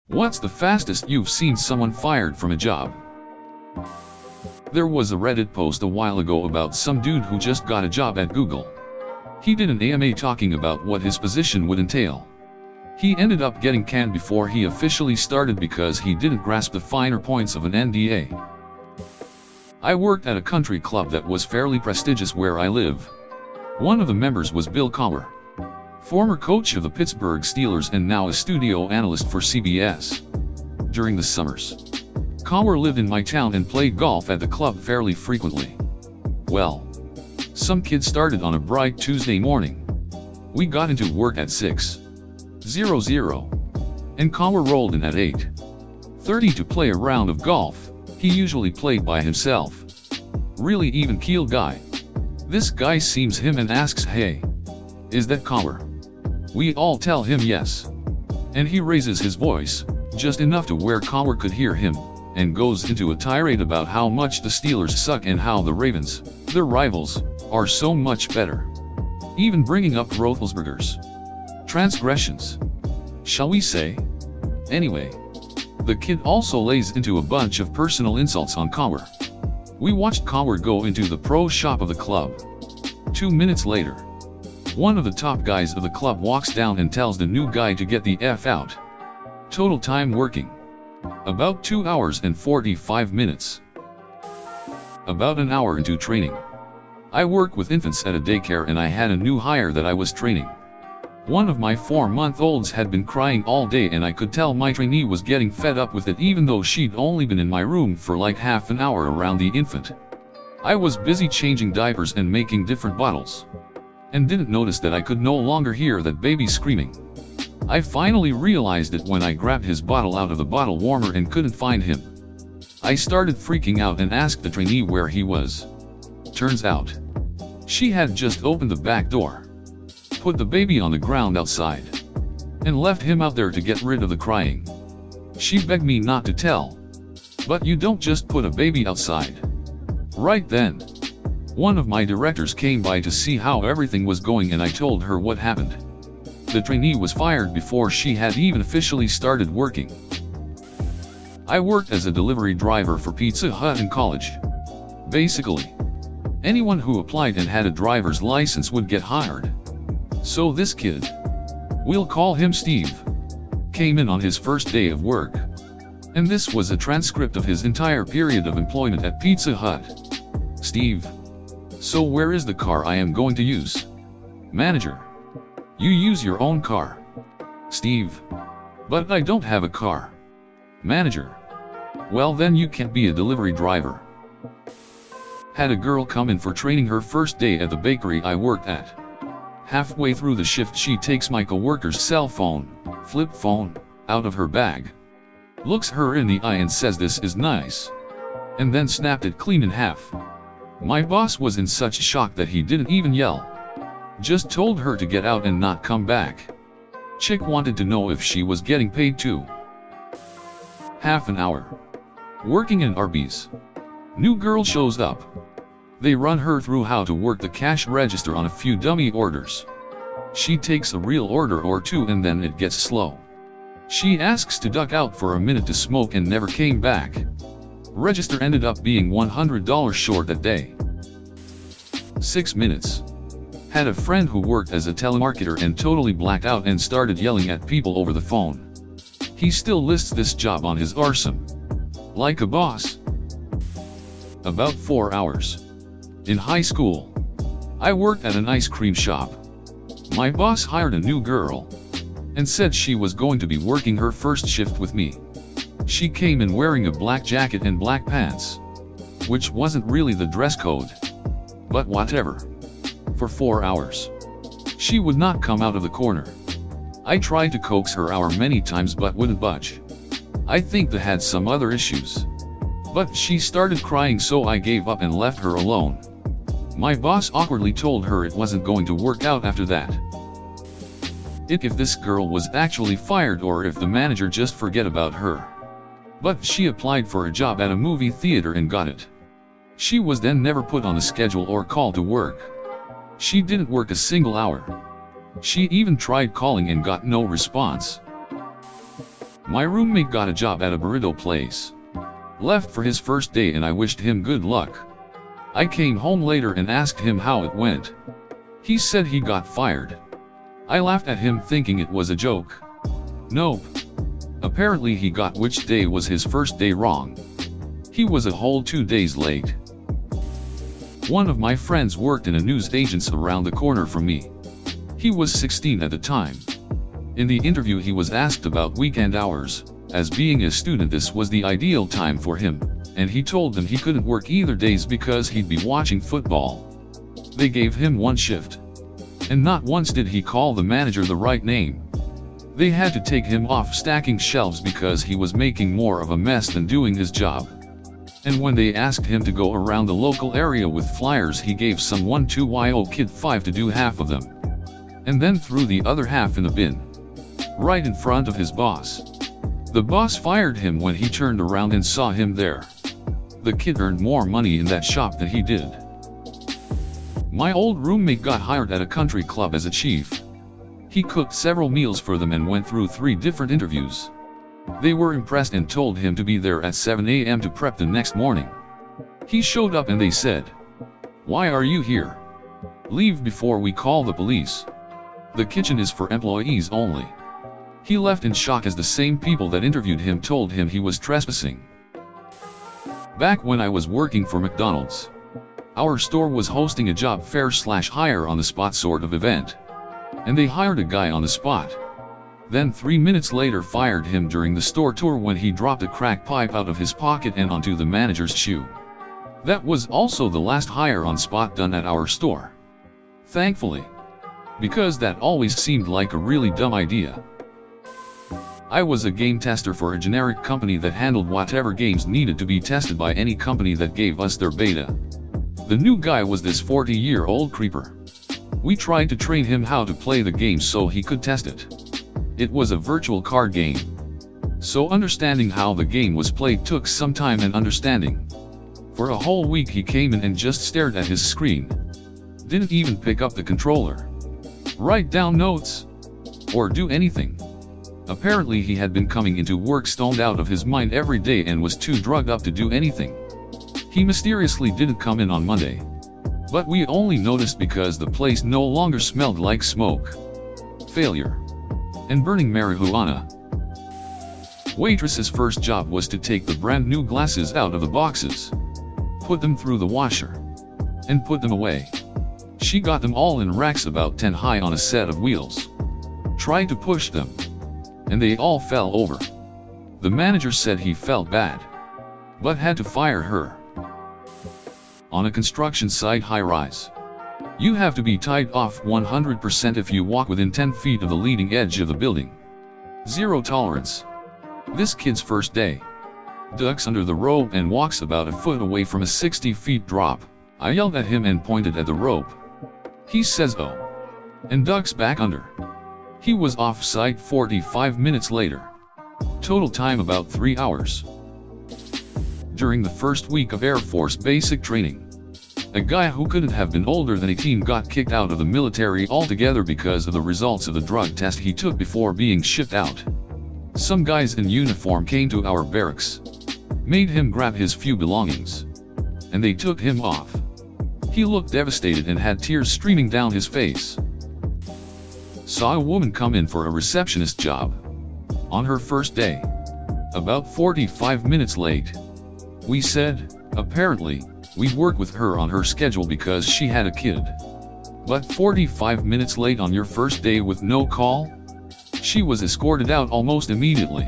What's the fastest you've seen someone fired from a job? There was a Reddit post a while ago about some dude who just got a job at Google. He did an AMA talking about what his position would entail. He ended up getting canned before he officially started because he didn't grasp the finer points of an NDA. I worked at a country club that was fairly prestigious where I live. One of the members was Bill Cowher, former coach of the Pittsburgh Steelers and now a studio analyst for CBS. During the summers, Cowher lived in my town and played golf at the club fairly frequently. Well, some kid started on a bright Tuesday morning. We got into work at 6:00, and Cowher rolled in at 8:30 to play a round of golf. He usually played by himself. Really even-keeled guy. This guy sees him and asks, "Hey, is that Cowher?" We all tell him yes. And he raises his voice, just enough to where Cowher could hear him, and goes into a tirade about how much the Steelers suck and how the Ravens, their rivals, are so much better. Even bringing up Roethlisberger's transgressions, shall we say? Anyway, the kid also lays into a bunch of personal insults on Cowher. We watched Cowher go into the pro shop of the club. 2 minutes later, one of the top guys of the club walks down and tells the new guy to get the F out. Total time working: about 2 hours and 45 minutes. About an hour into training. I work with infants at a daycare and I had a new hire that I was training. One of my 4-month-olds had been crying all day and I could tell my trainee was getting fed up with it even though she'd only been in my room for like half an hour around the infant. I was busy changing diapers and making different bottles, and didn't notice that I could no longer hear that baby screaming. I finally realized it when I grabbed his bottle out of the bottle warmer and couldn't find him. I started freaking out and asked the trainee where he was. Turns out, she had just opened the back door, put the baby on the ground outside, and left him out there to get rid of the crying. She begged me not to tell. But you don't just put a baby outside. Right then, one of my directors came by to see how everything was going and I told her what happened. The trainee was fired before she had even officially started working. I worked as a delivery driver for Pizza Hut in college. Basically, anyone who applied and had a driver's license would get hired. So this kid, we'll call him Steve, came in on his first day of work. And this was a transcript of his entire period of employment at Pizza Hut. Steve: "So where is the car I am going to use?" Manager: "You use your own car." Steve: "But I don't have a car." Manager: "Well then you can't be a delivery driver." Had a girl come in for training her first day at the bakery I worked at. Halfway through the shift she takes my coworker's cell phone, flip phone, out of her bag, looks her in the eye and says, "This is nice," and then snapped it clean in half. My boss was in such shock that he didn't even yell. Just told her to get out and not come back. Chick wanted to know if she was getting paid too. Half an hour. Working in Arby's. New girl shows up. They run her through how to work the cash register on a few dummy orders. She takes a real order or two and then it gets slow. She asks to duck out for a minute to smoke and never came back. Register ended up being $100 short that day. 6 minutes. Had a friend who worked as a telemarketer and totally blacked out and started yelling at people over the phone. He still lists this job on his RSUM. Like a boss. About 4 hours. In high school, I worked at an ice cream shop. My boss hired a new girl, and said she was going to be working her first shift with me. She came in wearing a black jacket and black pants, which wasn't really the dress code, but whatever. For 4 hours, she would not come out of the corner. I tried to coax her out many times but wouldn't budge. I think they had some other issues. But she started crying so I gave up and left her alone. My boss awkwardly told her it wasn't going to work out after that. If this girl was actually fired or if the manager just forget about her. But she applied for a job at a movie theater and got it. She was then never put on a schedule or called to work. She didn't work a single hour. She even tried calling and got no response. My roommate got a job at a burrito place. Left for his first day and I wished him good luck. I came home later and asked him how it went. He said he got fired. I laughed at him thinking it was a joke. Nope. Apparently he got which day was his first day wrong. He was a whole 2 days late. One of my friends worked in a news agency around the corner from me. He was 16 at the time. In the interview he was asked about weekend hours, as being a student this was the ideal time for him, and he told them he couldn't work either days because he'd be watching football. They gave him one shift. And not once did he call the manager the right name. They had to take him off stacking shelves because he was making more of a mess than doing his job. And when they asked him to go around the local area with flyers he gave some 12-year-old kid 5 to do half of them. And then threw the other half in the bin. Right in front of his boss. The boss fired him when he turned around and saw him there. The kid earned more money in that shop than he did. My old roommate got hired at a country club as a chief. He cooked several meals for them and went through 3 different interviews. They were impressed and told him to be there at 7 a.m. to prep the next morning. He showed up and they said, "Why are you here? Leave before we call the police. The kitchen is for employees only." He left in shock as the same people that interviewed him told him he was trespassing. Back when I was working for McDonald's, our store was hosting a job fair/hire on the spot sort of event. And they hired a guy on the spot. Then 3 minutes later fired him during the store tour when he dropped a crack pipe out of his pocket and onto the manager's shoe. That was also the last hire on spot done at our store. Thankfully. Because that always seemed like a really dumb idea. I was a game tester for a generic company that handled whatever games needed to be tested by any company that gave us their beta. The new guy was this 40-year-old creeper. We tried to train him how to play the game so he could test it. It was a virtual card game. So understanding how the game was played took some time and understanding. For a whole week he came in and just stared at his screen. Didn't even pick up the controller, write down notes, or do anything. Apparently he had been coming into work stoned out of his mind every day and was too drugged up to do anything. He mysteriously didn't come in on Monday. But we only noticed because the place no longer smelled like smoke, failure, and burning marijuana. Waitress's first job was to take the brand new glasses out of the boxes, put them through the washer, and put them away. She got them all in racks about 10 high on a set of wheels. Tried to push them, and they all fell over. The manager said he felt bad, but had to fire her. On a construction site high-rise, you have to be tied off 100% if you walk within 10 feet of the leading edge of the building. Zero tolerance. This kid's first day. Ducks under the rope and walks about a foot away from a 60-feet drop. I yelled at him and pointed at the rope. He says "oh," and ducks back under. He was off site 45 minutes later. Total time about 3 hours. During the first week of Air Force basic training, a guy who couldn't have been older than 18 got kicked out of the military altogether because of the results of the drug test he took before being shipped out. Some guys in uniform came to our barracks, made him grab his few belongings, and they took him off. He looked devastated and had tears streaming down his face. Saw a woman come in for a receptionist job. On her first day. About 45 minutes late. We said, apparently, we'd work with her on her schedule because she had a kid. But 45 minutes late on your first day with no call? She was escorted out almost immediately.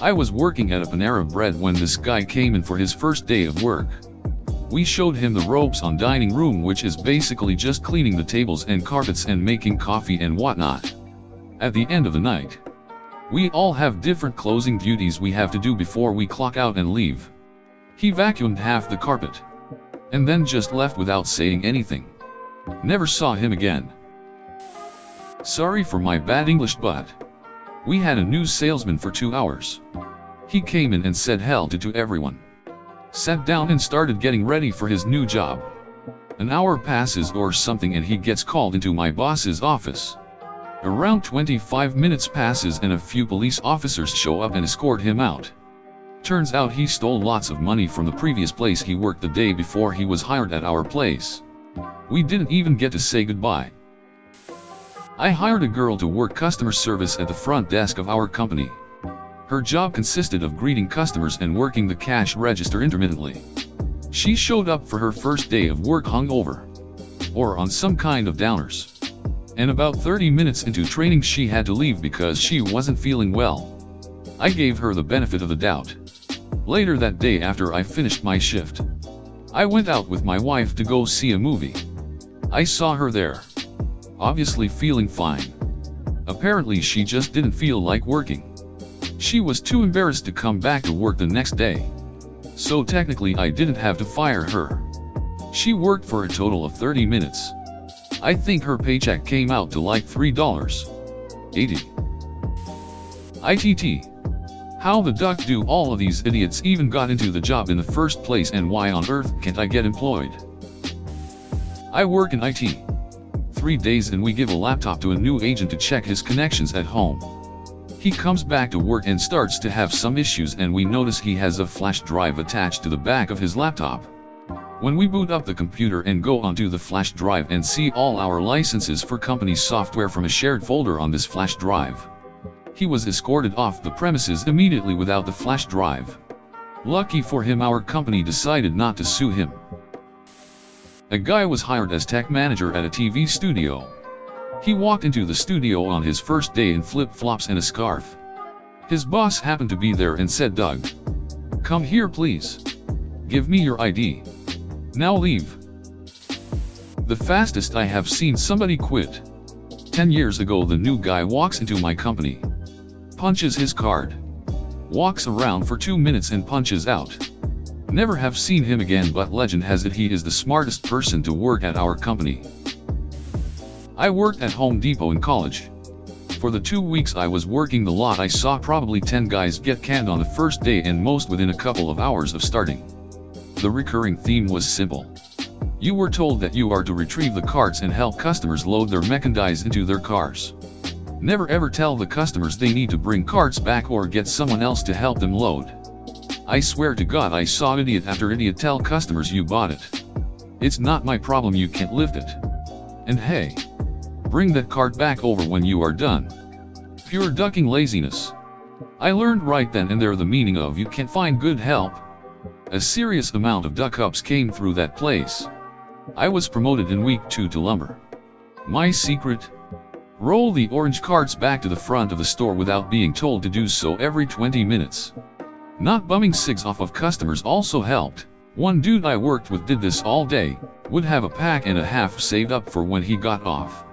I was working at a Panera Bread when this guy came in for his first day of work. We showed him the ropes on dining room, which is basically just cleaning the tables and carpets and making coffee and whatnot. At the end of the night, we all have different closing duties we have to do before we clock out and leave. He vacuumed half the carpet, and then just left without saying anything. Never saw him again. Sorry for my bad English, but we had a new salesman for 2 hours. He came in and said hell to everyone. Sat down and started getting ready for his new job. An hour passes or something and he gets called into my boss's office. Around 25 minutes passes and a few police officers show up and escort him out. Turns out he stole lots of money from the previous place he worked the day before he was hired at our place. We didn't even get to say goodbye. I hired a girl to work customer service at the front desk of our company. Her job consisted of greeting customers and working the cash register intermittently. She showed up for her first day of work hungover, or on some kind of downers. And about 30 minutes into training she had to leave because she wasn't feeling well. I gave her the benefit of the doubt. Later that day after I finished my shift, I went out with my wife to go see a movie. I saw her there, obviously feeling fine. Apparently she just didn't feel like working. She was too embarrassed to come back to work the next day. So technically I didn't have to fire her. She worked for a total of 30 minutes. I think her paycheck came out to like $3.80. ITT. How the duck do all of these idiots even got into the job in the first place, and why on earth can't I get employed? I work in IT. 3 days and we give a laptop to a new agent to check his connections at home. He comes back to work and starts to have some issues, and we notice he has a flash drive attached to the back of his laptop. When we boot up the computer and go onto the flash drive and see all our licenses for company software from a shared folder on this flash drive. He was escorted off the premises immediately without the flash drive. Lucky for him, our company decided not to sue him. A guy was hired as tech manager at a TV studio. He walked into the studio on his first day in flip-flops and a scarf. His boss happened to be there and said, "Doug, come here please. Give me your ID. Now leave." The fastest I have seen somebody quit. 10 years ago the new guy walks into my company, punches his card, walks around for 2 minutes and punches out. Never have seen him again, but legend has it he is the smartest person to work at our company. I worked at Home Depot in college. For the 2 weeks I was working the lot I saw probably 10 guys get canned on the first day, and most within a couple of hours of starting. The recurring theme was simple. You were told that you are to retrieve the carts and help customers load their merchandise into their cars. Never ever tell the customers they need to bring carts back or get someone else to help them load. I swear to God I saw idiot after idiot tell customers you bought it. It's not my problem, you can't lift it. And hey, bring that cart back over when you are done. Pure ducking laziness. I learned right then and there the meaning of you can't find good help. A serious amount of duck-ups came through that place. I was promoted in week 2 to lumber. My secret? Roll the orange carts back to the front of the store without being told to do so every 20 minutes. Not bumming cigs off of customers also helped. One dude I worked with did this all day, would have a pack and a half saved up for when he got off.